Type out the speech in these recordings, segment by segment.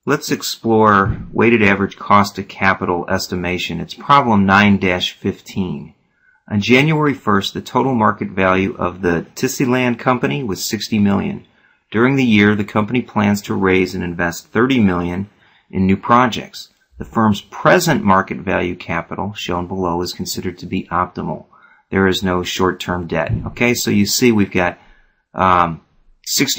Let's explore weighted average cost of capital estimation. It's problem 9-15. On January 1st, the total market value of the Tissyland Company was $60 million. During the year, the company plans to raise and invest $30 million in new projects. The firm's present market value capital, shown below, is considered to be optimal. There is no short-term debt. Okay, so you see we've got $60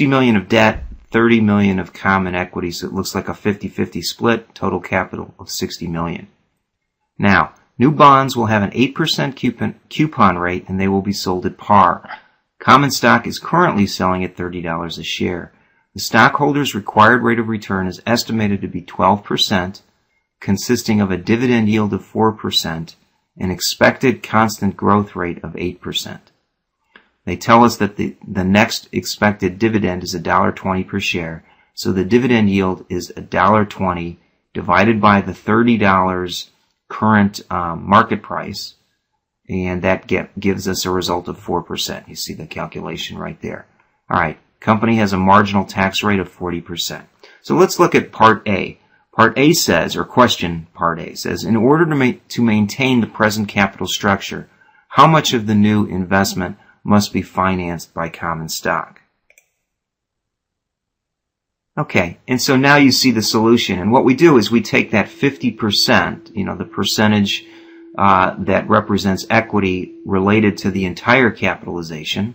million of debt, $30 million of common equity, so it looks like a 50-50 split, total capital of $60 million. Now, new bonds will have an 8% coupon rate, and they will be sold at par. Common stock is currently selling at $30 a share. The stockholders' required rate of return is estimated to be 12%, consisting of a dividend yield of 4%, and expected constant growth rate of 8%. They tell us that the next expected dividend is $1.20 per share, so the dividend yield is $1.20 divided by the $30 current market price, and that gives us a result of 4%. You see the calculation right there. All right, company has a marginal tax rate of 40%. So let's look at Part A. Part A says, or question Part A says, in order to maintain the present capital structure, how much of the new investment must be financed by common stock? Okay, and so now you see the solution. And what we do is we take that 50%, the percentage that represents equity related to the entire capitalization.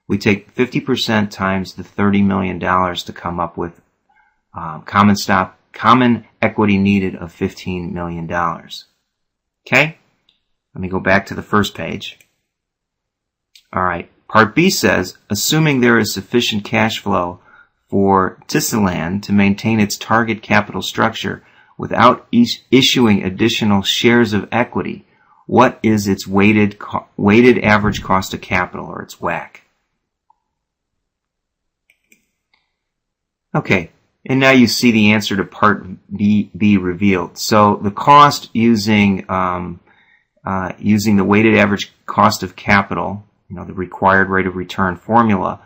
We take 50% times the $30 million to come up with common equity needed of $15 million. Okay? Let me go back to the first page. All right. Part B says, assuming there is sufficient cash flow for Tissyland to maintain its target capital structure without issuing additional shares of equity, what is its weighted average cost of capital, or its WACC? Okay. And now you see the answer to Part B revealed. So the cost using the weighted average cost of capital, the required rate of return formula,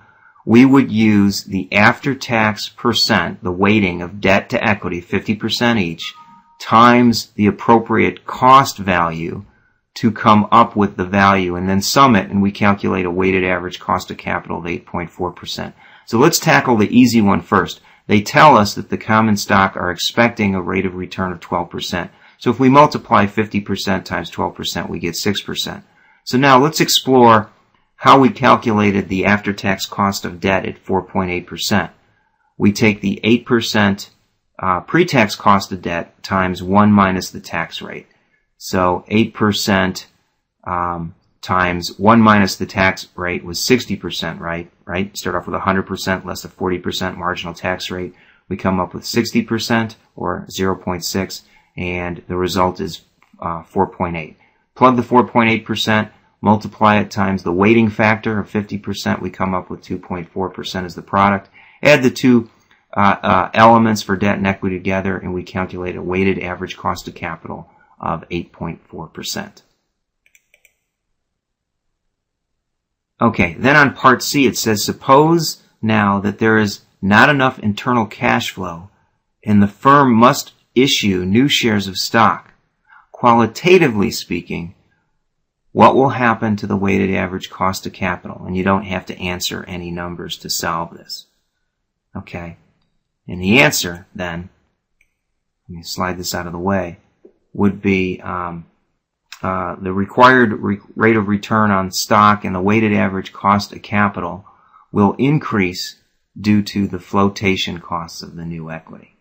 we would use the after-tax percent, the weighting of debt to equity, 50% each, times the appropriate cost value to come up with the value, and then sum it, and we calculate a weighted average cost of capital of 8.4%. So let's tackle the easy one first. They tell us that the common stock are expecting a rate of return of 12%. So if we multiply 50% times 12%, we get 6%. So now let's explore how we calculated the after-tax cost of debt at 4.8%. We take the 8% pre-tax cost of debt times 1 minus the tax rate. So 8% times 1 minus the tax rate was 60%, right? Start off with 100% less a 40% marginal tax rate. We come up with 60%, or 0.6, and the result is 4.8. Plug the 4.8%, multiply it times the weighting factor of 50%, we come up with 2.4% as the product. Add the two elements for debt and equity together, and we calculate a weighted average cost of capital of 8.4%. Okay, then on Part C it says, suppose now that there is not enough internal cash flow and the firm must issue new shares of stock. Qualitatively speaking, what will happen to the weighted average cost of capital? And you don't have to answer any numbers to solve this. Okay, and the answer then, let me slide this out of the way, would be the required rate of return on stock and the weighted average cost of capital will increase due to the flotation costs of the new equity.